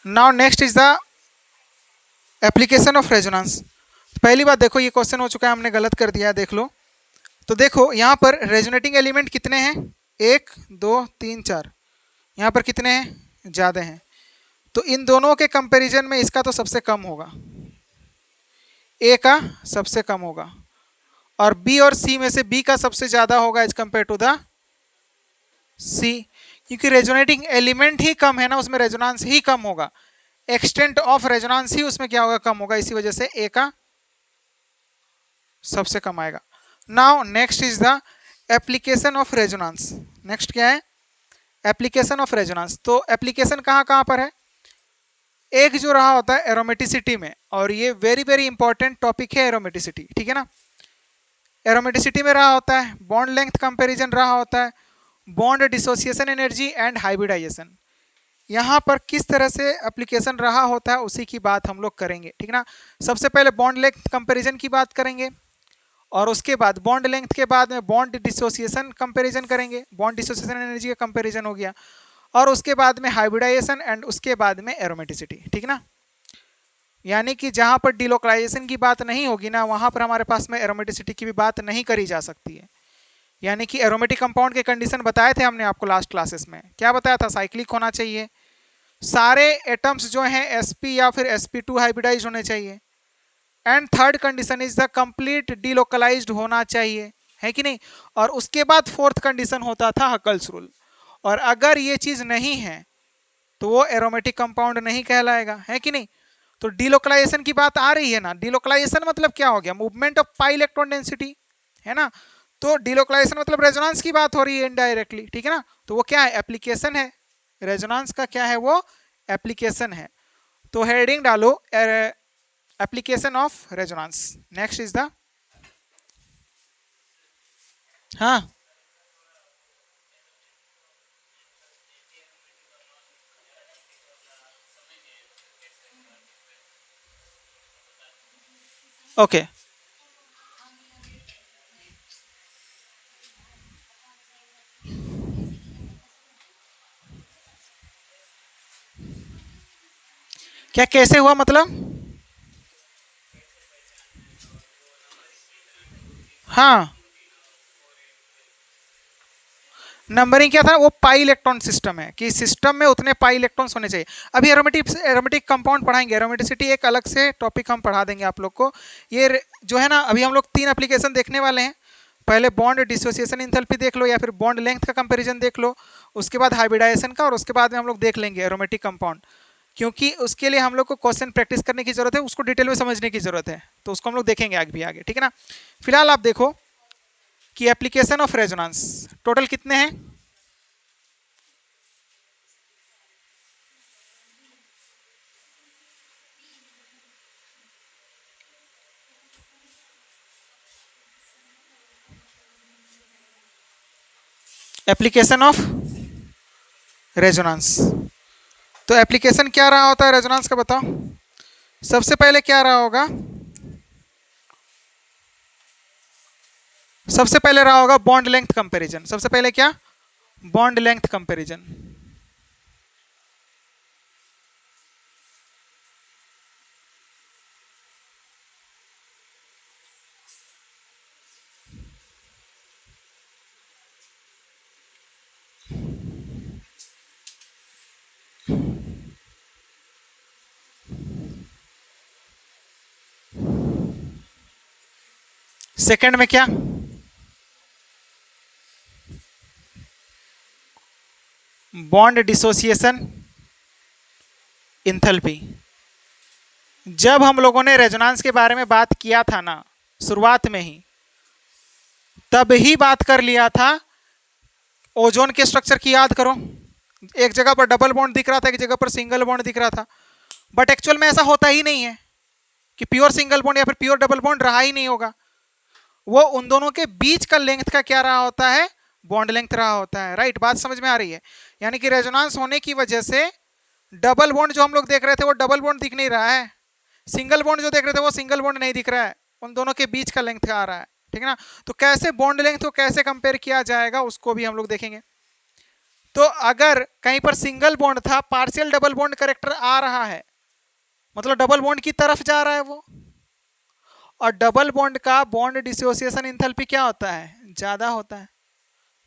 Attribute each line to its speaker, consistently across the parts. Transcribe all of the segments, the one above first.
Speaker 1: Now next is the application of resonance. पहली बात देखो, ये क्वेश्चन हो चुका है, हमने गलत कर दिया है, देख लो। तो देखो यहाँ पर रेजोनेटिंग एलिमेंट कितने हैं, 1 2 3 4। यहाँ पर कितने हैं, ज़्यादा हैं। तो इन दोनों के कंपैरिजन में इसका तो सबसे कम होगा, ए का सबसे कम होगा, और बी और सी में से बी का सबसे ज़्यादा होगा एज कंपेयर टू द सी, क्योंकि रेजोनेटिंग एलिमेंट ही कम है ना, उसमें रेजोनेंस ही कम होगा, एक्सटेंट ऑफ रेजोनेंस ही उसमें क्या होगा, कम होगा। इसी वजह से ए का सबसे कम आएगा। Now next is the application of resonance. Next क्या है, एप्लीकेशन ऑफ रेजोनेंस। तो एप्लीकेशन कहाँ कहाँ पर है, एक जो रहा होता है एरोमेटिसिटी में, और ये वेरी वेरी इंपॉर्टेंट टॉपिक है एरोमेटिसिटी, ठीक है ना। एरोमेटिसिटी में रहा होता है बॉन्ड लेंथ कंपैरिजन, रहा होता है bond dissociation energy and hybridisation. यहाँ पर किस तरह से एप्लीकेशन रहा होता है उसी की बात हम लोग करेंगे, ठीक ना। सबसे पहले बॉन्ड लेंथ कंपैरिजन की बात करेंगे, और उसके बाद बॉन्ड लेंथ के बाद में बॉन्ड डिसोसिएशन कंपैरिजन करेंगे, बॉन्ड डिसोसिएशन एनर्जी का कंपैरिजन हो गया, और उसके बाद में हाइब्रिडाइजेशन, एंड उसके बाद में एरोमेटिसिटी, ठीक ना। यानी कि जहाँ पर डिलोकलाइजेशन की बात नहीं होगी ना, वहाँ पर हमारे पास में एरोमेटिसिटी की भी बात नहीं करी जा सकती है। यानी कि एरोमेटिक कंपाउंड के कंडीशन बताए थे हमने आपको लास्ट क्लासेस में, क्या बताया था, साइक्लिक होना चाहिए, सारे एटम्स जो हैं sp या फिर sp2 हाइब्रिडाइज होने चाहिए, and third condition is the complete delocalised होना चाहिए, है कि नहीं। और उसके बाद फोर्थ कंडीशन होता था हकल्स रूल, और अगर ये चीज नहीं है तो वो एरोमेटिक कंपाउंड नहीं कहलाएगा, है कि नहीं। तो डिलोकलाइजेशन की बात आ रही है ना, डिलोकलाइजेशन मतलब क्या हो गया, movement of pi electron density, है ना। तो डिलोकलाइजेशन मतलब रेजोनेंस की बात हो रही है इनडायरेक्टली, ठीक है ना। तो वो क्या है, एप्लीकेशन है, रेजोनेंस का क्या है, वो एप्लीकेशन है। तो हेडिंग डालो application of resonance. Next is the, हाँ ओके, क्या कैसे हुआ मतलब, हाँ नंबरिंग क्या था, वो पाई इलेक्ट्रॉन सिस्टम है कि सिस्टम में उतने पाई इलेक्ट्रॉन्स होने चाहिए। अभी एरोमेटिक कंपाउंड पढ़ाएंगे, एरोमेटिसिटी एक अलग से टॉपिक हम पढ़ा देंगे आप लोग को। जो है ना, अभी हम लोग 3 एप्लीकेशन देखने वाले हैं। पहले बॉन्ड डिसोसिएशन इंथैल्पी देख लो, या फिर बॉन्ड लेंथ का कंपैरिजन देख लो, उसके बाद हाइब्रिडाइजेशन का, और उसके बाद में हम लोग देख लेंगे एरोमेटिक कंपाउंड, क्योंकि उसके लिए हम लोग को क्वेश्चन प्रैक्टिस करने की जरूरत है, उसको डिटेल में समझने की जरूरत है, तो उसको हम लोग देखेंगे आगे भी आगे, ठीक है ना। फिलहाल आप देखो कि एप्लीकेशन ऑफ रेजोनेंस टोटल कितने हैं, एप्लीकेशन ऑफ रेजोनेंस। तो एप्लीकेशन क्या रहा होता है रेजोनेंस का, बताओ। सबसे पहले क्या रहा होगा, सबसे पहले रहा होगा बॉन्ड लेंथ कंपैरिजन। सबसे पहले क्या, बॉन्ड लेंथ कंपैरिजन। सेकंड में क्या, बॉन्ड डिसोसिएशन इंथैल्पी। जब हम लोगों ने रेजोनेंस के बारे में बात किया था ना शुरुआत में ही, तब ही बात कर लिया था, ओजोन के स्ट्रक्चर की याद करो, एक जगह पर डबल बॉन्ड दिख रहा था, एक जगह पर सिंगल बॉन्ड दिख रहा था, बट एक्चुअल में ऐसा होता ही नहीं है कि प्योर सिंगल बॉन्ड या फिर प्योर डबल बॉन्ड रहा ही नहीं होगा। वो उन दोनों के बीच का लेंथ का क्या रहा होता है, बॉन्ड लेंथ रहा होता है, राइट। बात समझ में आ रही है। यानी कि रेजोनेंस होने की वजह से डबल बॉन्ड जो हम लोग देख रहे थे वो डबल बॉन्ड दिख नहीं रहा है, सिंगल बॉन्ड जो देख रहे थे वो सिंगल बॉन्ड नहीं दिख रहा है, उन दोनों के बीच का लेंथ आ रहा है, ठीक है ना। तो कैसे बॉन्ड लेंथ को कैसे कंपेयर किया जाएगा उसको भी हम लोग देखेंगे। तो अगर कहीं पर सिंगल बॉन्ड था, पार्शियल डबल बॉन्ड कैरेक्टर आ रहा है, मतलब डबल बॉन्ड की तरफ जा रहा है वो। और डबल बॉन्ड का बॉन्ड डिसोसिएशन इंथैल्पी क्या होता है? ज्यादा होता है।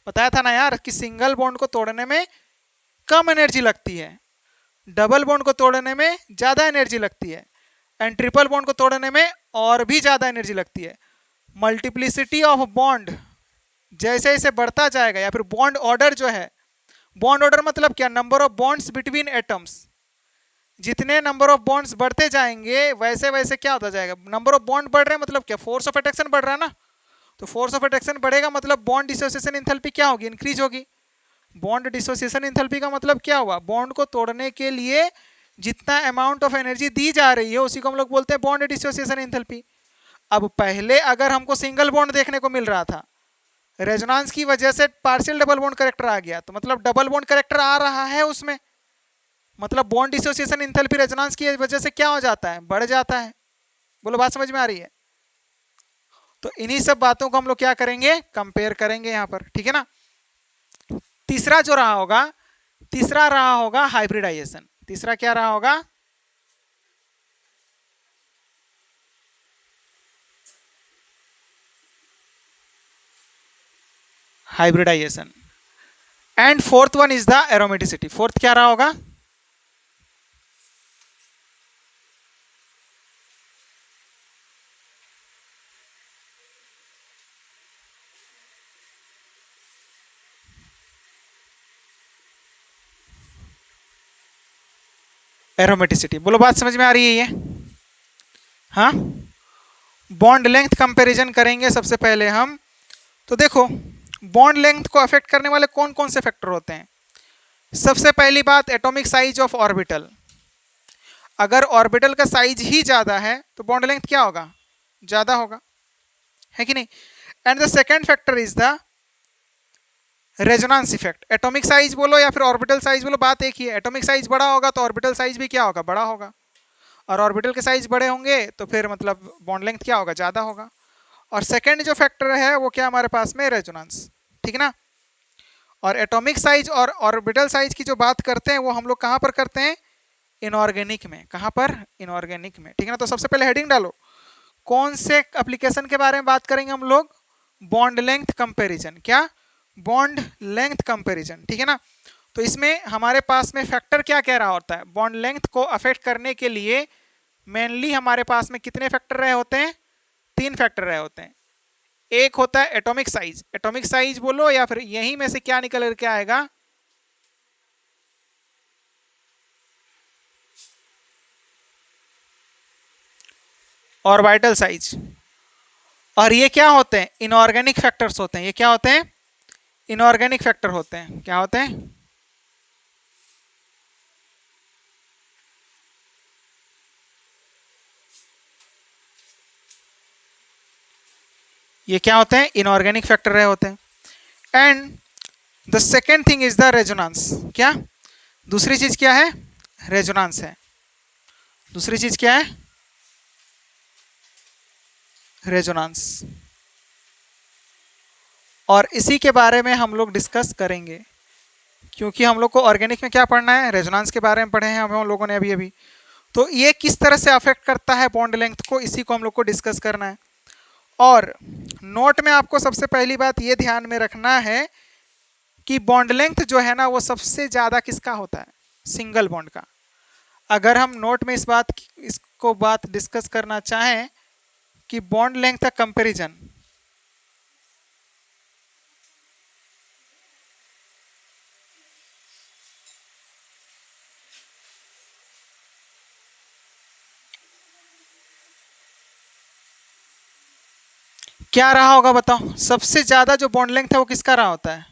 Speaker 1: बताया था ना यार कि सिंगल बॉन्ड को तोड़ने में कम एनर्जी लगती है, डबल बॉन्ड को तोड़ने में ज्यादा एनर्जी लगती है, एंड ट्रिपल बॉन्ड को तोड़ने में और भी ज्यादा एनर्जी लगती है। मल्टीप्लिसिटी ऑफ बॉन्ड जैसे जैसे बढ़ता जाएगा, या फिर बॉन्ड ऑर्डर जो है, बॉन्ड ऑर्डर मतलब क्या? Number of bonds between atoms. जितने नंबर ऑफ बॉन्ड्स बढ़ते जाएंगे वैसे वैसे क्या होता जाएगा? नंबर ऑफ बॉन्ड बढ़ रहे हैं मतलब क्या? फोर्स ऑफ अट्रैक्शन बढ़ रहा है ना। तो फोर्स ऑफ अट्रैक्शन बढ़ेगा मतलब बॉन्ड डिसोसिएशन एंथैल्पी क्या होगी? इंक्रीज होगी। बॉन्ड डिसोसिएशन एंथैल्पी का मतलब क्या हुआ? बॉन्ड को तोड़ने के लिए जितना अमाउंट ऑफ एनर्जी दी जा रही है उसी को हम लोग बोलते हैं बॉन्ड डिसोसिएशन एंथैल्पी। अब पहले अगर हमको सिंगल बॉन्ड देखने को मिल रहा था, रेजोनेंस की वजह से पार्शियल डबल बॉन्ड कैरेक्टर आ गया, तो मतलब डबल बॉन्ड कैरेक्टर आ रहा है उसमें, मतलब बॉन्ड डिसोसिएशन एंथैल्पी रेजोनेंस की वजह से क्या हो जाता है? बढ़ जाता है। बोलो बात समझ में आ रही है? तो इन्हीं सब बातों को हम लोग क्या करेंगे? कंपेयर करेंगे यहां पर, ठीक है ना। तीसरा जो रहा होगा, तीसरा रहा होगा हाइब्रिडाइजेशन। तीसरा क्या रहा होगा? Hybridisation. And fourth one is the aromaticity. Fourth क्या रहा होगा? एरोमेटिसिटी। बोलो बात समझ में आ रही है ये? हाँ, बॉन्ड लेंथ कंपैरिजन करेंगे सबसे पहले हम। तो देखो, बॉन्ड लेंथ को अफेक्ट करने वाले कौन कौन से फैक्टर होते हैं? सबसे पहली बात, एटॉमिक साइज ऑफ ऑर्बिटल। अगर ऑर्बिटल का साइज ही ज्यादा है तो बॉन्ड लेंथ क्या होगा? ज्यादा होगा, है कि नहीं। And the second factor is the resonance effect. Atomic size बोलो या फिर ऑर्बिटल साइज बोलो, बात एक ही है। एटॉमिक साइज बड़ा होगा तो ऑर्बिटल साइज भी क्या होगा? बड़ा होगा। और ऑर्बिटल के साइज बड़े होंगे तो फिर मतलब बॉन्ड लेंथ क्या होगा? ज्यादा होगा। और सेकेंड जो फैक्टर है वो क्या हमारे पास में? रेजोनेंस, ठीक है ना। और एटॉमिक साइज और ऑर्बिटल साइज की जो बात करते हैं वो हम लोग कहाँ पर करते हैं? इनऑर्गेनिक में। कहाँ पर? इनऑर्गेनिक में, ठीक है ना। तो सबसे पहले हेडिंग डालो, कौन से एप्लीकेशन के बारे में बात करेंगे हम लोग? Bond length comparison. क्या? बॉन्ड लेंथ कंपैरिजन, ठीक है ना। तो इसमें हमारे पास में फैक्टर क्या कह रहा होता है? बॉन्ड लेंथ को अफेक्ट करने के लिए मेनली हमारे पास में कितने फैक्टर रहे होते हैं? 3 फैक्टर रहे होते हैं। एक होता है एटॉमिक साइज। एटॉमिक साइज बोलो या फिर यहीं में से क्या निकल करके आएगा? Orbital size. और ये क्या होते हैं? इनऑर्गेनिक फैक्टर्स होते हैं। ये क्या होते हैं? इनऑर्गेनिक फैक्टर होते हैं। क्या होते हैं? ये क्या होते हैं? इनऑर्गेनिक फैक्टर रहे होते हैं। And the second thing is the resonance. क्या? दूसरी चीज क्या है? रेजोनेंस है। दूसरी चीज क्या है? रेजोनेंस। और इसी के बारे में हम लोग डिस्कस करेंगे, क्योंकि हम लोग को ऑर्गेनिक में क्या पढ़ना है? रेजोनेंस के बारे में पढ़े हैं हम लोगों ने अभी अभी। तो ये किस तरह से अफेक्ट करता है बॉन्ड लेंथ को, इसी को हम लोग को डिस्कस करना है। और नोट में आपको सबसे पहली बात ये ध्यान में रखना है कि बॉन्ड लेंथ जो है ना वो सबसे ज्यादा किसका होता है? सिंगल बॉन्ड का। अगर हम नोट में इसको बात डिस्कस करना चाहें कि बॉन्ड लेंथ का कंपैरिजन, क्या रहा होगा बताओ? सबसे ज्यादा जो बॉन्ड लेंथ है वो किसका रहा होता है?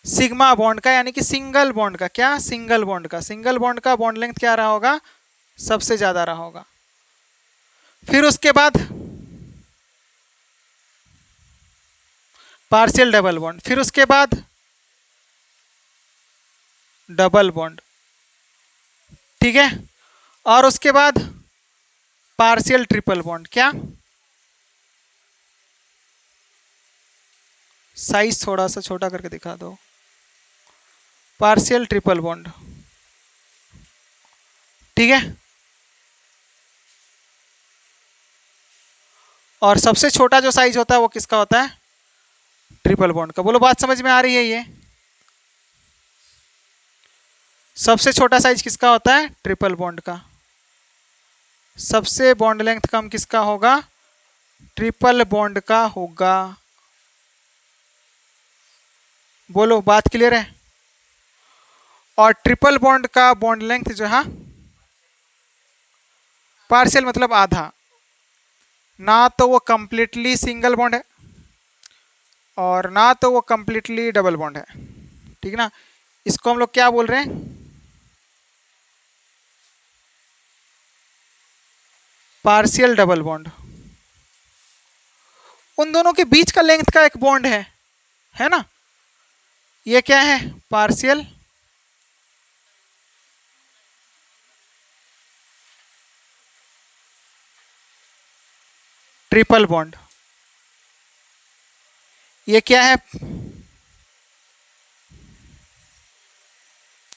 Speaker 1: सिग्मा बॉन्ड का, यानी कि सिंगल बॉन्ड का। क्या? सिंगल बॉन्ड का। सिंगल बॉन्ड का बॉन्ड लेंथ क्या रहा होगा? सबसे ज्यादा रहा होगा। फिर उसके बाद पार्शियल डबल बॉन्ड, फिर उसके बाद डबल बॉन्ड, ठीक है। और उसके बाद पार्शियल ट्रिपल बॉन्ड। क्या? साइज थोड़ा सा छोटा करके दिखा दो। पार्शियल ट्रिपल बॉन्ड, ठीक है। और सबसे छोटा जो साइज होता है वो किसका होता है? ट्रिपल बॉन्ड का। बोलो बात समझ में आ रही है? ये सबसे छोटा साइज किसका होता है? ट्रिपल बॉन्ड का। सबसे बॉन्ड लेंथ कम किसका होगा? ट्रिपल बॉन्ड का होगा। बोलो बात क्लियर है? और ट्रिपल बॉन्ड का बॉन्ड लेंथ जो है, पार्शियल मतलब आधा, ना तो वो कंप्लीटली सिंगल बॉन्ड है और ना तो वो कंप्लीटली डबल बॉन्ड है, ठीक ना। इसको हम लोग क्या बोल रहे हैं? Partial double bond. उन दोनों के बीच का लेंथ का एक बॉन्ड है ना। ये क्या है? Partial triple bond. ये क्या है?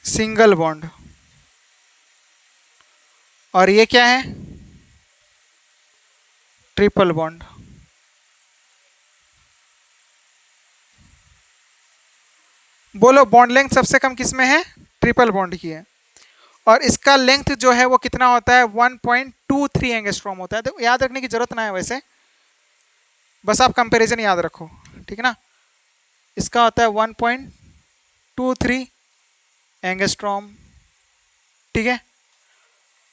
Speaker 1: Single bond. और ये क्या है? Triple bond. बोलो बॉन्ड लेंथ सबसे कम किस में है? ट्रिपल बॉन्ड की है। और इसका लेंथ जो है वो कितना होता है? 1.23 एंगस्ट्रॉम होता है। तो याद रखने की जरूरत ना है वैसे, बस आप कंपैरिजन याद रखो, ठीक है ना। इसका होता है 1.23 एंगस्ट्रॉम, ठीक है।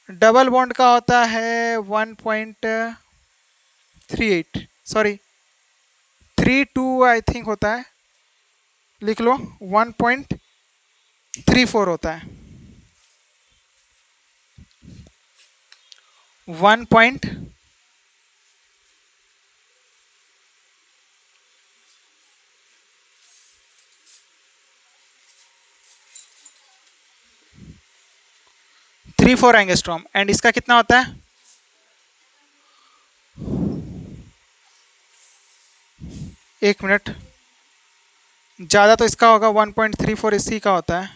Speaker 1: डबल बॉन्ड का होता है 1.38, सॉरी 32 आई थिंक होता है, लिख लो 1.34 होता है। 1. 34 एंगस्ट्रॉम। एंड इसका कितना होता है? एक मिनट, ज़्यादा तो इसका होगा 1.34 इसी का होता है,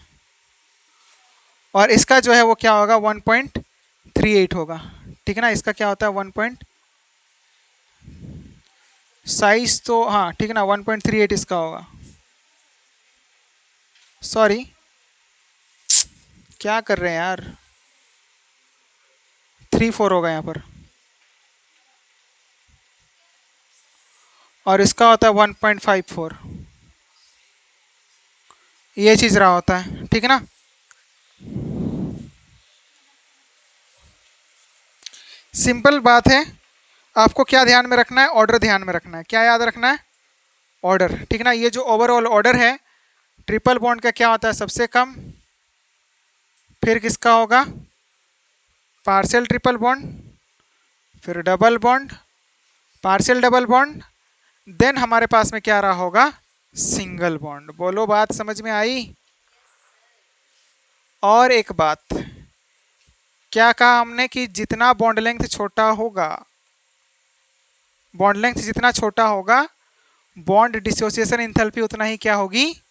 Speaker 1: और इसका जो है वो क्या होगा? 1.38 होगा, ठीक है ना। इसका क्या होता है? 1. साइज तो हाँ ठीक है ना, 1.38 इसका होगा। सॉरी, क्या कर रहे हैं यार, 34 होगा यहाँ पर, और इसका होता है 1.54। ये चीज़ रहा होता है, ठीक है ना। सिंपल बात है। आपको क्या ध्यान में रखना है? ऑर्डर ध्यान में रखना है। क्या याद रखना है? ऑर्डर, ठीक है ना। ये जो ओवरऑल ऑर्डर है, ट्रिपल बॉन्ड का क्या होता है? सबसे कम, फिर किसका होगा? पार्शियल ट्रिपल बॉन्ड, फिर double bond, partial double bond, then हमारे पास में क्या रहा होगा? Single bond. बोलो बात समझ में आई? और एक बात, क्या कहा हमने कि जितना बॉन्ड लेंथ छोटा होगा, बॉन्ड लेंथ जितना छोटा होगा, बॉन्ड डिसोसिएशन इंथैल्पी उतना ही क्या होगी?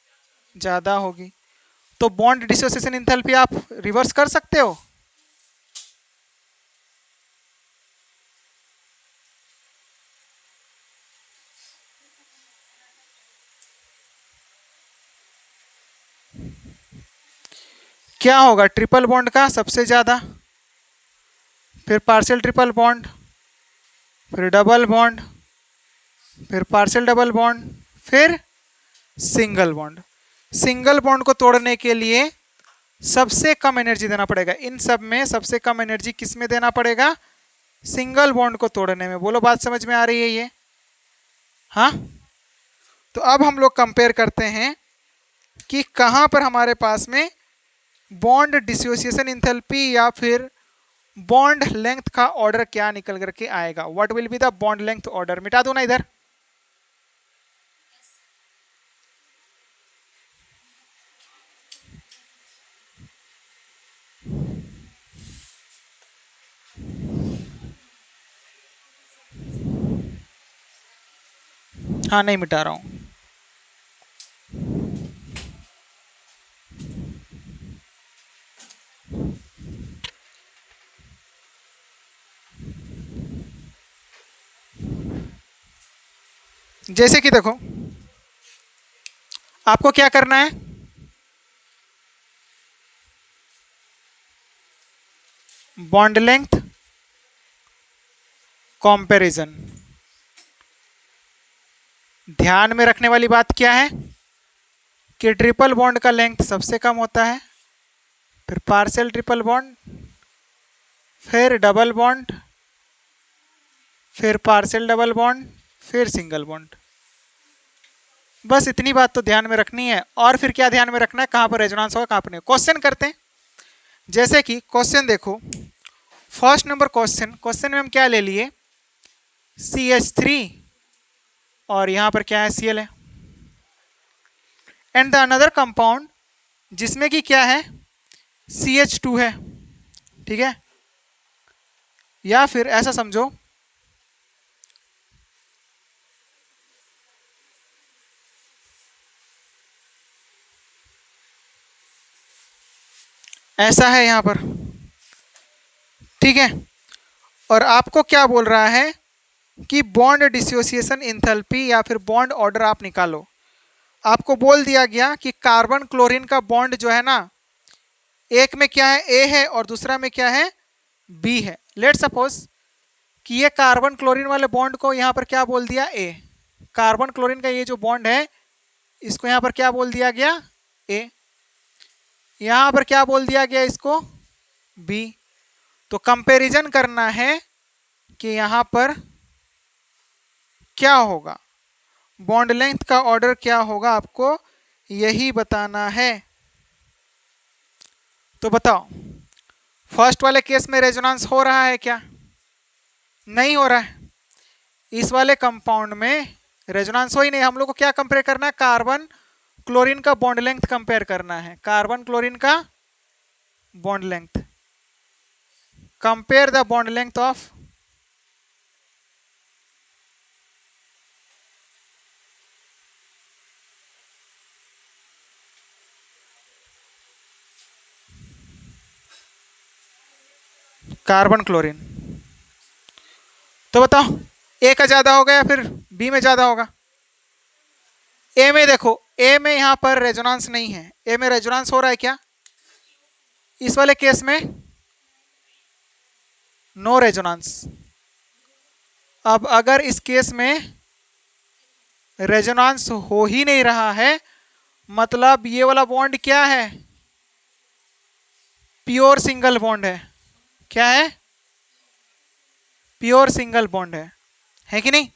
Speaker 1: ज़्यादा होगी। तो बॉन्ड डिसोसिएशन इंथैल्पी आप रिवर्स कर सकते हो। क्या होगा? ट्रिपल बॉन्ड का सबसे ज़्यादा, फिर पार्शियल ट्रिपल बॉन्ड, फिर डबल बॉन्ड, फिर पार्शियल डबल बॉन्ड, फिर सिंगल बॉन्ड। सिंगल बॉन्ड को तोड़ने के लिए सबसे कम एनर्जी देना पड़ेगा। इन सब में सबसे कम एनर्जी किस में देना पड़ेगा? सिंगल बॉन्ड को तोड़ने में। बोलो बात समझ में आ रही है ये? हाँ। तो अब हम लोग कंपेयर करते हैं कि कहाँ पर हमारे पास में बॉन्ड डिसोसिएशन इंथैल्पी या फिर बॉन्ड लेंथ का ऑर्डर क्या निकल करके आएगा। What will be the bond length order? मिटा दो ना इधर। हाँ नहीं मिटा रहा हूँ। जैसे कि देखो, आपको क्या करना है, बॉन्ड लेंथ कंपैरिजन। ध्यान में रखने वाली बात क्या है कि ट्रिपल बॉन्ड का लेंथ सबसे कम होता है, फिर पार्शियल ट्रिपल बॉन्ड, फिर डबल बॉन्ड, फिर पार्शियल डबल बॉन्ड, फिर सिंगल बॉन्ड। बस इतनी बात तो ध्यान में रखनी है। और फिर क्या ध्यान में रखना है, कहाँ पर रेजोनेंस होगा कहाँ पर नहीं। क्वेश्चन करते हैं, जैसे कि क्वेश्चन देखो, फर्स्ट नंबर क्वेश्चन में हम क्या ले लिए, CH3 और यहाँ पर क्या है, Cl है। एंड द अनदर कंपाउंड जिसमें कि क्या है, CH2 है, ठीक है। या फिर ऐसा समझो, ऐसा है यहाँ पर, ठीक है। और आपको क्या बोल रहा है कि बॉन्ड डिसोसिएशन इंथैल्पी या फिर बॉन्ड ऑर्डर आप निकालो। आपको बोल दिया गया कि कार्बन क्लोरीन का बॉन्ड जो है ना, एक में क्या है, A है और दूसरा में क्या है, B है। लेट सपोज कि ये कार्बन क्लोरीन वाले बॉन्ड को यहाँ पर क्या बोल दिया, A। कार्बन क्लोरीन का ये जो बॉन्ड है इसको यहाँ पर क्या बोल दिया गया, A। यहाँ पर क्या बोल दिया गया इसको, B। तो कंपैरिजन करना है कि यहाँ पर क्या होगा, बॉन्ड लेंथ का ऑर्डर क्या होगा, आपको यही बताना है। तो बताओ, फर्स्ट वाले केस में रेजोनेंस हो रहा है क्या, नहीं हो रहा है। इस वाले कंपाउंड में रेजोनेंस हो ही नहीं। हम लोग को क्या कंपेयर करना है, कार्बन क्लोरीन का बॉन्ड लेंथ कंपेयर करना है, कार्बन क्लोरीन का bond length. Compare the bond length of carbon chlorine. तो बताओ, ए का ज्यादा होगा या फिर बी में ज्यादा होगा। ए में देखो, ए में यहां पर रेजोनेंस नहीं है, ए में रेजोनेंस हो रहा है क्या, इस वाले केस में नो रेजोनेंस। अब अगर इस केस में रेजोनेंस हो ही नहीं रहा है, मतलब ये वाला बॉन्ड क्या है, प्योर सिंगल बॉन्ड है। क्या है, प्योर सिंगल बॉन्ड है कि नहीं।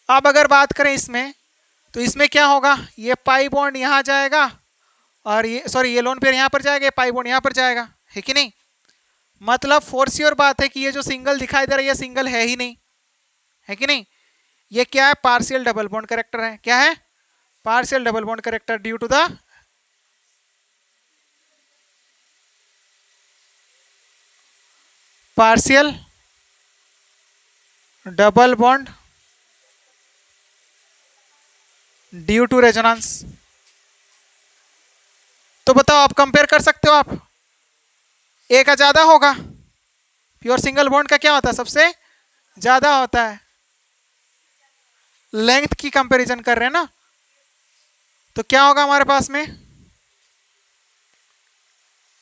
Speaker 1: अब अगर बात करें इसमें, तो इसमें क्या होगा, ये पाई बॉन्ड यहां जाएगा और ये सॉरी ये लोन पेयर यहां पर जाएगा, ये पाई बॉन्ड यहां पर जाएगा, है कि नहीं। मतलब फोर श्योर बात है कि ये जो सिंगल दिखाई दे रहा है ये सिंगल है ही नहीं, है कि नहीं। ये क्या है, पार्शियल डबल बॉन्ड कैरेक्टर है। क्या है, partial double bond character due to the partial double bond due to resonance. तो बताओ, आप कंपेयर कर सकते हो, आप ए का ज्यादा होगा, प्योर सिंगल बॉन्ड का क्या होता है, सबसे ज्यादा होता है। लेंथ की कंपैरिजन कर रहे हैं ना, तो क्या होगा हमारे पास में,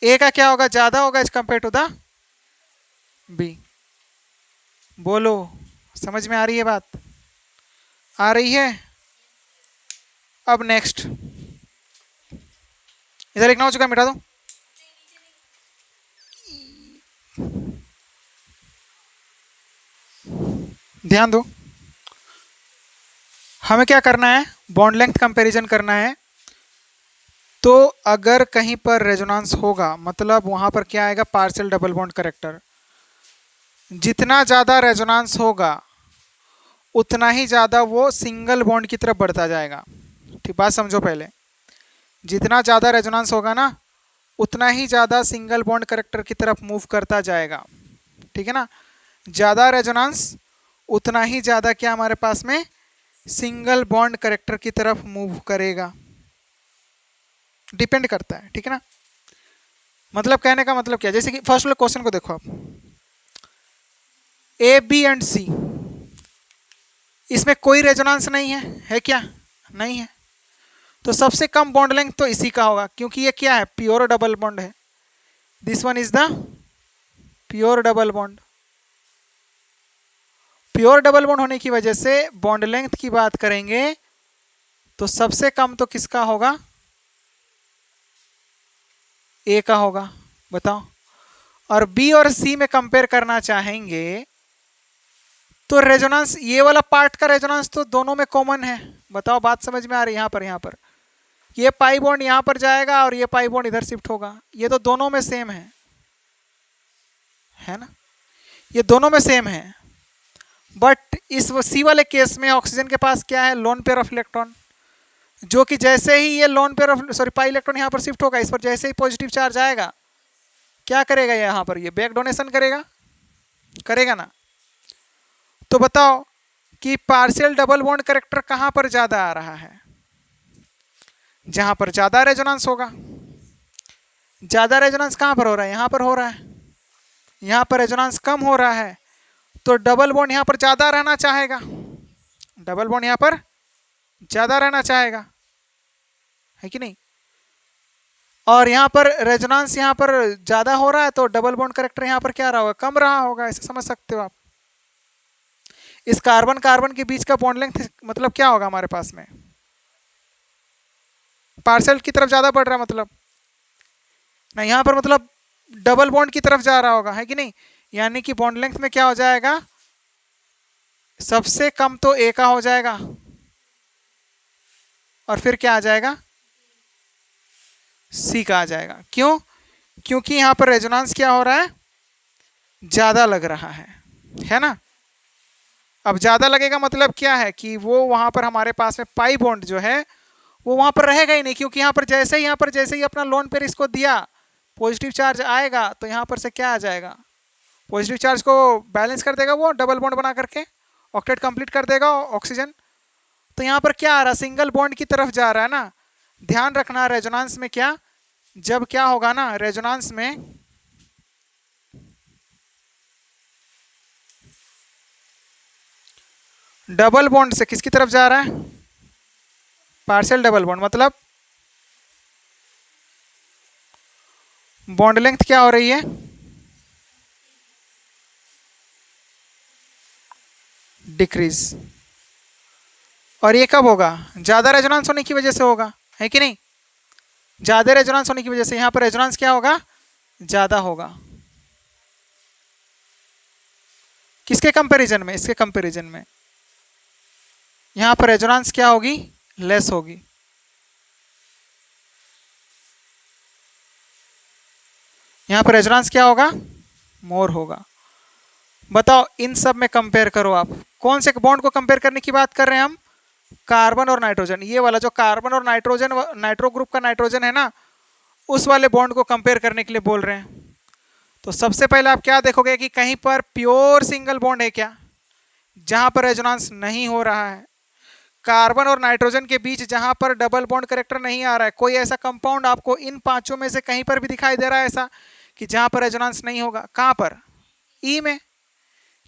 Speaker 1: ए का क्या होगा, ज्यादा होगा as compared to the B. बोलो, समझ में आ रही है बात, आ रही है। अब नेक्स्ट, इधर लिखना हो चुका है, मिटा दो। ध्यान दो, हमें क्या करना है, बॉन्ड लेंथ कंपैरिजन करना है। तो अगर कहीं पर रेजोनेंस होगा, मतलब वहां पर क्या आएगा, पार्शियल डबल बॉन्ड कैरेक्टर। जितना ज़्यादा रेजोनेंस होगा उतना ही ज़्यादा वो सिंगल बॉन्ड की तरफ बढ़ता जाएगा। ठीक, बात समझो पहले, जितना ज़्यादा रेजोनेंस होगा ना उतना ही ज़्यादा सिंगल बॉन्ड कैरेक्टर की तरफ मूव करता जाएगा, ठीक है ना। ज़्यादा रेजोनेंस उतना ही ज़्यादा क्या हमारे पास में सिंगल बॉन्ड कैरेक्टर की तरफ मूव करेगा, डिपेंड करता है, ठीक है ना। मतलब कहने का मतलब क्या, जैसे कि फर्स्ट वाले क्वेश्चन को देखो आप, ए बी एंड सी, इसमें कोई रेजोनेंस नहीं है क्या? नहीं है। तो सबसे कम बॉन्ड लेंथ तो इसी का होगा, क्योंकि ये क्या है, प्योर डबल बॉन्ड है। This one is the pure double bond. Pure double bond होने की वजह से बॉन्ड लेंथ की बात करेंगे तो सबसे कम तो किसका होगा, ए का होगा। बताओ। और बी और सी में कंपेयर करना चाहेंगे तो रेजोनेंस, ये वाला पार्ट का रेजोनेंस तो दोनों में कॉमन है। बताओ, बात समझ में आ रही है? यहाँ पर ये पाई बॉन्ड यहाँ पर जाएगा और ये पाई बॉन्ड इधर शिफ्ट होगा, ये तो दोनों में सेम है ना, ये दोनों में सेम है। बट इस सी वाले केस में ऑक्सीजन के पास क्या है, लोन पेयर ऑफ इलेक्ट्रॉन, जो कि जैसे ही ये lone pair of pi electron यहाँ पर शिफ्ट होगा, इस पर जैसे ही पॉजिटिव चार्ज आएगा, क्या करेगा यहाँ पर, ये बैक डोनेशन करेगा ना। तो बताओ कि पार्शियल डबल बॉन्ड कैरेक्टर कहाँ पर ज़्यादा आ रहा है, जहाँ पर ज़्यादा रेजोनेंस होगा। ज़्यादा रेजोनेंस कहाँ पर हो रहा है, यहाँ पर हो रहा है। यहाँ पर रेजोनेंस कम हो रहा है, तो डबल बॉन्ड यहाँ पर ज़्यादा रहना चाहेगा, डबल बॉन्ड यहाँ पर ज़्यादा रहना चाहेगा, है कि नहीं। और यहाँ पर रेजोनेंस यहाँ पर ज़्यादा हो रहा है, तो डबल बॉन्ड कैरेक्टर यहाँ पर क्या रहा होगा, कम रहा होगा। ऐसे समझ सकते हो आप। इस कार्बन कार्बन के बीच का बॉन्ड लेंथ मतलब क्या होगा हमारे पास में, पार्शियल की तरफ ज़्यादा बढ़ रहा है, मतलब ना, यहाँ पर मतलब डबल बॉन्ड की तरफ जा रहा होगा, है कि नहीं। यानी कि बॉन्ड लेंथ में क्या हो जाएगा, सबसे कम तो ए का हो जाएगा और फिर क्या आ जाएगा, सी का आ जाएगा। क्यों? क्योंकि यहाँ पर रेजोनेंस क्या हो रहा है, ज़्यादा लग रहा है ना। अब ज़्यादा लगेगा मतलब क्या है कि वो वहाँ पर हमारे पास में पाई बॉन्ड जो है वो वहाँ पर रहेगा ही नहीं, क्योंकि यहाँ पर जैसे ही अपना लोन पेयर इसको दिया, पॉजिटिव चार्ज आएगा तो यहाँ पर से क्या आ जाएगा, पॉजिटिव चार्ज को बैलेंस कर देगा, वो डबल बॉन्ड बना करके ऑक्टेट कंप्लीट कर देगा ऑक्सीजन। तो यहाँ पर क्या आ रहा है, सिंगल बॉन्ड की तरफ जा रहा है ना। ध्यान रखना, रेजोनेंस में क्या, जब क्या होगा ना, रेजोनेंस में डबल बॉन्ड से किसकी तरफ जा रहा है, पार्शियल डबल बॉन्ड, मतलब बॉन्ड लेंथ क्या हो रही है, डिक्रीज। और ये कब होगा, ज़्यादा रेजोनेंस होने की वजह से होगा, है कि नहीं। ज़्यादा रेजोनेंस होने की वजह से यहाँ पर रेजोनेंस क्या होगा, ज़्यादा होगा। किसके कंपैरिजन में, इसके कंपैरिजन में। यहाँ पर रेजोनेंस क्या होगी, लेस होगी। यहाँ पर रेजोनेंस क्या होगा, मोर होगा। बताओ, इन सब में कंपेयर करो आप, कौन से बॉन्ड को कंपेयर करने की बात कर रहे हैं हम, कार्बन और नाइट्रोजन। ये वाला जो कार्बन और नाइट्रोजन, नाइट्रो ग्रुप का नाइट्रोजन है ना, उस वाले बॉन्ड को कंपेयर करने के लिए बोल रहे हैं। तो सबसे पहले आप क्या देखोगे कि कहीं पर प्योर सिंगल बॉन्ड है क्या, जहां पर रेजोनेंस नहीं हो रहा है। कार्बन और नाइट्रोजन के बीच जहां पर डबल बॉन्ड कैरेक्टर नहीं आ रहा है, कोई ऐसा कंपाउंड आपको इन पांचों में से कहीं पर भी दिखाई दे रहा है ऐसा कि जहां पर रेजोनेंस नहीं होगा। कहां पर, ई में,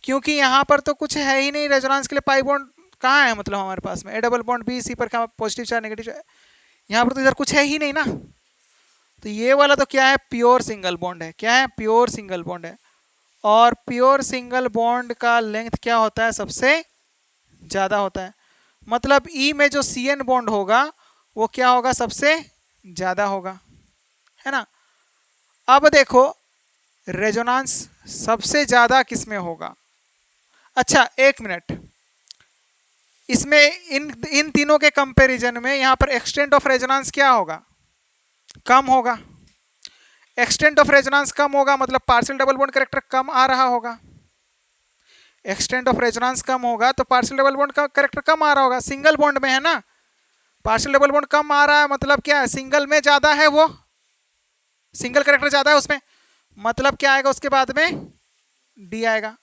Speaker 1: क्योंकि यहाँ पर तो कुछ है ही नहीं रेजोनेंस के लिए। पाई बॉन्ड कहाँ है, मतलब हमारे पास में A double bond B C पर क्या पॉजिटिव चार्ज नेगेटिव चार्ज, यहाँ पर तो इधर कुछ है ही नहीं ना। तो ये वाला तो क्या है, प्योर सिंगल बॉन्ड है। क्या है, प्योर सिंगल बॉन्ड है। और प्योर सिंगल बॉन्ड का लेंथ क्या होता है, सबसे ज़्यादा होता है। मतलब ई में जो सी एन बॉन्ड होगा वो क्या होगा, सबसे ज़्यादा होगा, है ना। अब देखो रेजोनेंस सबसे ज़्यादा किस में होगा। अच्छा एक मिनट, इसमें इन इन तीनों के कंपैरिजन में यहाँ पर एक्सटेंट ऑफ रेजोनेंस क्या होगा, कम होगा। एक्सटेंट ऑफ रेजोनेंस कम होगा मतलब पार्शियल डबल बॉन्ड कैरेक्टर कम आ रहा होगा। एक्सटेंट ऑफ रेजोनेंस कम होगा तो पार्शियल डबल बॉन्ड का कैरेक्टर कम आ रहा होगा। सिंगल बॉन्ड में है ना, पार्शियल डबल बॉन्ड कम आ रहा है मतलब क्या है, सिंगल में ज़्यादा है, वो सिंगल कैरेक्टर ज़्यादा है उसमें, मतलब क्या आएगा उसके बाद में, डी आएगा,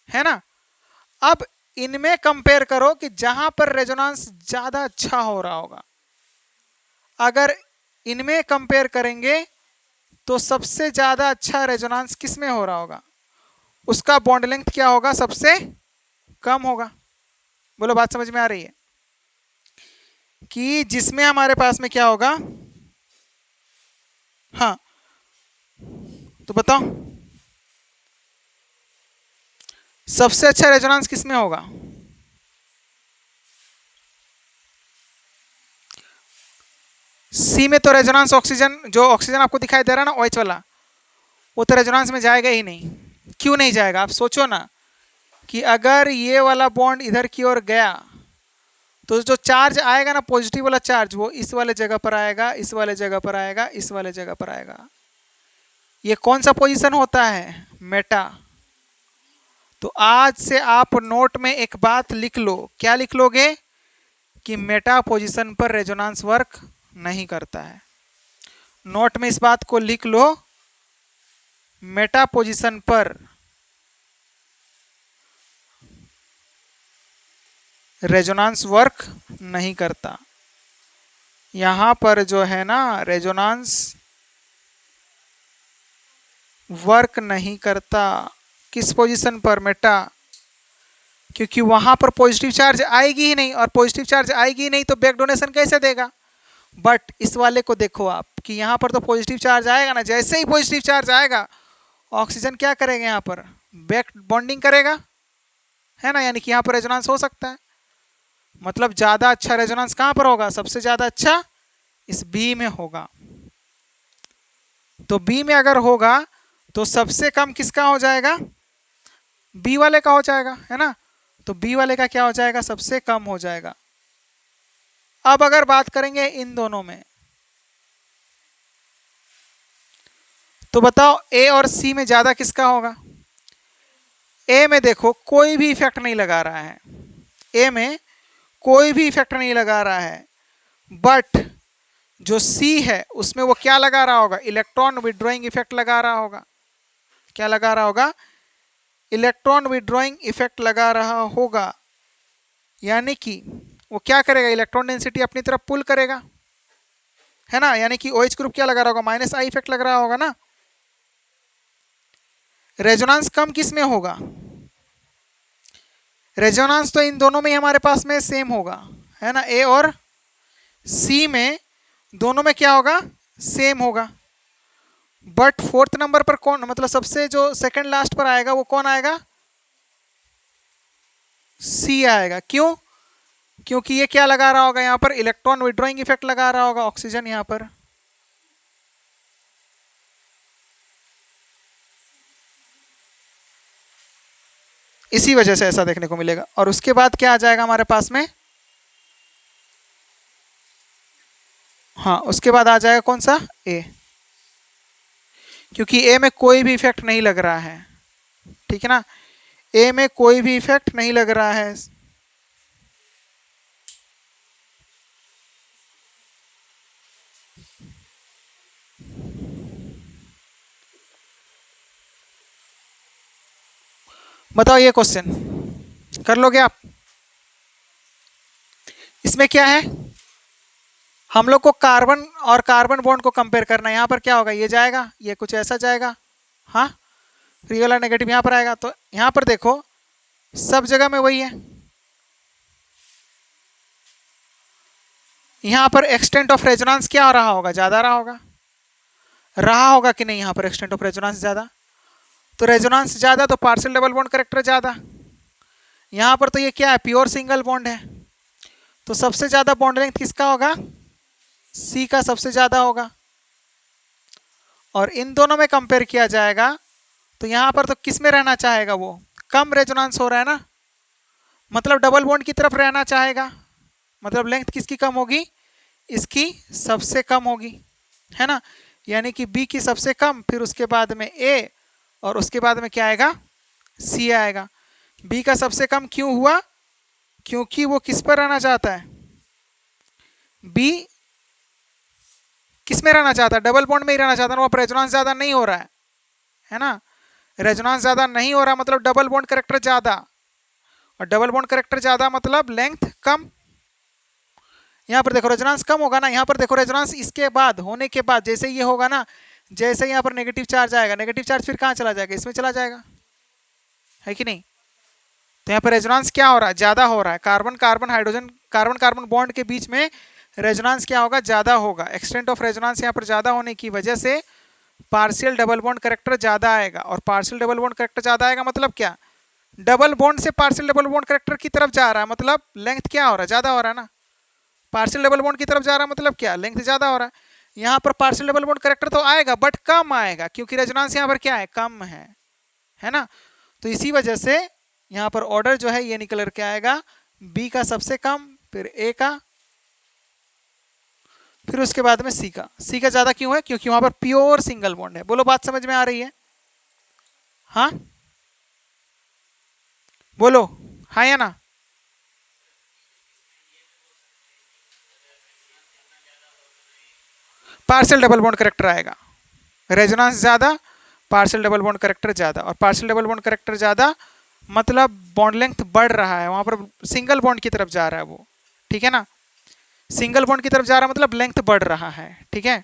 Speaker 1: है ना। अब इनमें कंपेयर करो कि जहां पर रेजोनेंस ज़्यादा अच्छा हो रहा होगा। अगर इनमें कंपेयर करेंगे तो सबसे ज़्यादा अच्छा रेजोनेंस किस में हो रहा होगा, उसका बॉन्ड लेंथ क्या होगा, सबसे कम होगा। बोलो बात समझ में आ रही है? कि जिसमें हमारे पास में क्या होगा, हाँ तो बताओ सबसे अच्छा रेजोनेंस किसमें होगा? सी में तो रेजोनेंस ऑक्सीजन, जो ऑक्सीजन आपको दिखाई दे रहा है ना OH वाला, वो तो रेजोनेंस में जाएगा ही नहीं। क्यों नहीं जाएगा? आप सोचो ना कि अगर ये वाला बॉन्ड इधर की ओर गया तो जो चार्ज आएगा ना पॉजिटिव वाला चार्ज, वो इस वाले जगह पर आएगा, इस वाले जगह पर आएगा, इस वाले जगह पर आएगा। ये कौन सा पोजीशन होता है? मेटा। तो आज से आप नोट में एक बात लिख लो। क्या लिख लोगे? कि मेटा पोजीशन पर रेजोनेंस वर्क नहीं करता है। नोट में इस बात को लिख लो, मेटा पोजीशन पर रेजोनेंस वर्क नहीं करता। यहां पर जो है ना रेजोनेंस वर्क नहीं करता। किस पोजीशन पर? मेटा। क्योंकि वहां पर पॉजिटिव चार्ज आएगी ही नहीं, और पॉजिटिव चार्ज आएगी ही नहीं तो बैक डोनेशन कैसे देगा? बट इस वाले को देखो आप कि यहाँ पर तो पॉजिटिव चार्ज आएगा ना, जैसे ही पॉजिटिव चार्ज आएगा ऑक्सीजन क्या करेगा? यहाँ पर बैक बॉन्डिंग करेगा, है ना, यानी कि यहाँ पर रेजोनेंस हो सकता है। मतलब ज़्यादा अच्छा रेजोनेंस कहाँ पर होगा? सबसे ज़्यादा अच्छा इस बी में होगा। तो बी में अगर होगा तो सबसे कम किसका हो जाएगा? बी वाले का हो जाएगा, है ना। तो बी वाले का क्या हो जाएगा? सबसे कम हो जाएगा। अब अगर बात करेंगे इन दोनों में, तो बताओ ए और सी में ज्यादा किसका होगा? ए में देखो कोई भी इफेक्ट नहीं लगा रहा है, ए में कोई भी इफेक्ट नहीं लगा रहा है, बट जो सी है उसमें वो क्या लगा रहा होगा? इलेक्ट्रॉन विड्रॉइंग इफेक्ट लगा रहा होगा। क्या लगा रहा होगा? इलेक्ट्रॉन विड्रॉइंग इफेक्ट लगा रहा होगा। यानी कि वो क्या करेगा? इलेक्ट्रॉन डेंसिटी अपनी तरफ पुल करेगा, है ना। यानी कि OH ग्रुप क्या लगा रहा होगा? -I इफेक्ट लग रहा होगा ना। रेजोनेंस कम किस में होगा? रेजोनेंस तो इन दोनों में ही हमारे पास में सेम होगा, है ना। ए और सी में दोनों में क्या होगा? सेम होगा। बट फोर्थ नंबर पर कौन, मतलब सबसे जो सेकंड लास्ट पर आएगा वो कौन आएगा? सी आएगा। क्यों? क्योंकि ये क्या लगा रहा होगा? यहाँ पर इलेक्ट्रॉन विड्रॉइंग इफेक्ट लगा रहा होगा ऑक्सीजन यहाँ पर। इसी वजह से ऐसा देखने को मिलेगा। और उसके बाद क्या आ जाएगा हमारे पास में? हाँ, उसके बाद आ जाएगा कौन सा? ए। क्योंकि ए में कोई भी इफेक्ट नहीं लग रहा है, ठीक है ना। ए में कोई भी इफेक्ट नहीं लग रहा है। बताओ ये क्वेश्चन कर लोगे आप? इसमें क्या है? हम लोग को कार्बन और कार्बन बॉन्ड को कंपेयर करना है। यहाँ पर क्या होगा? ये जाएगा, ये कुछ ऐसा जाएगा, हाँ, फ्री वाला नेगेटिव यहाँ पर आएगा। तो यहाँ पर देखो सब जगह में वही है। यहाँ पर एक्सटेंट ऑफ रेजोनेंस क्या हो रहा होगा? ज़्यादा रहा होगा कि नहीं? यहाँ पर एक्सटेंट ऑफ रेजोनेंस ज़्यादा, तो रेजोनेंस ज़्यादा तो पार्शियल डबल बॉन्ड करेक्टर ज़्यादा। यहाँ पर तो ये क्या है? प्योर सिंगल बॉन्ड है। तो सबसे ज़्यादा बॉन्ड लेंथ किसका होगा? सी का सबसे ज़्यादा होगा। और इन दोनों में कंपेयर किया जाएगा तो यहाँ पर तो किस में रहना चाहेगा? वो कम रेजोनेंस हो रहा है ना, मतलब डबल बॉन्ड की तरफ रहना चाहेगा। मतलब लेंथ किसकी कम होगी? इसकी सबसे कम होगी, है ना। यानी कि बी की सबसे कम, फिर उसके बाद में ए, और उसके बाद में क्या आएगा? सी आएगा। बी का सबसे कम क्यों हुआ? क्योंकि वो किस पर रहना चाहता है? बी किस में रहना चाहता है? डबल बॉन्ड में ही रहना चाहता है। वहाँ पर रेजोनेंस ज़्यादा नहीं हो रहा है ना। रेजोनेंस ज़्यादा नहीं हो रहा मतलब डबल बॉन्ड करेक्टर ज़्यादा, और डबल बॉन्ड करेक्टर ज़्यादा मतलब लेंथ कम। यहाँ पर देखो रेजोनेंस कम होगा ना। यहाँ पर देखो रेजोनेंस इसके बाद होने के बाद जैसे ये होगा ना, जैसे यहाँ पर नेगेटिव चार्ज आएगा, नेगेटिव चार्ज फिर कहाँ चला जाएगा? इसमें चला जाएगा, है कि नहीं। तो यहाँ पर रेजोनेंस क्या हो रहा है, ज्यादा हो रहा है। Carbon carbon hydrogen carbon carbon bond के बीच में रेजोनेंस क्या होगा, ज्यादा होगा। एक्सटेंट ऑफ रेजोनेंस यहाँ पर ज्यादा होने की वजह से पार्शियल डबल बॉन्ड करेक्टर ज्यादा आएगा। और पार्शियल डबल बॉन्ड करेक्टर ज्यादा आएगा मतलब क्या, डबल बॉन्ड से पार्शियल डबल बॉन्ड करेक्टर की तरफ जा रहा है, मतलब लेंथ क्या हो रहा है, ज्यादा हो रहा है ना। पार्शियल डबल बॉन्ड की तरफ जा रहा है मतलब क्या, लेंथ ज्यादा हो रहा है। यहाँ पर पार्शियल डबल बॉन्ड करेक्टर तो आएगा बट कम आएगा, क्योंकि रेजोनेंस यहाँ पर क्या है, कम है ना। तो इसी वजह से यहाँ पर ऑर्डर जो है ये निकल के आएगा बी का सबसे कम, फिर ए का, फिर उसके बाद में सी का ज्यादा क्यों है, क्योंकि वहां पर प्योर सिंगल बॉन्ड है। बोलो बात समझ में आ रही है, हाँ बोलो, हाँ या ना। पार्शियल डबल बॉन्ड करेक्टर आएगा, रेजोनेंस ज्यादा, पार्शियल डबल बॉन्ड करेक्टर ज्यादा। और पार्शियल डबल बॉन्ड करेक्टर ज्यादा मतलब बॉन्ड लेंथ बढ़ रहा है, वहां पर सिंगल बॉन्ड की तरफ जा रहा है वो, ठीक है ना। सिंगल बॉन्ड की तरफ जा रहा है मतलब लेंथ बढ़ रहा है, ठीक है।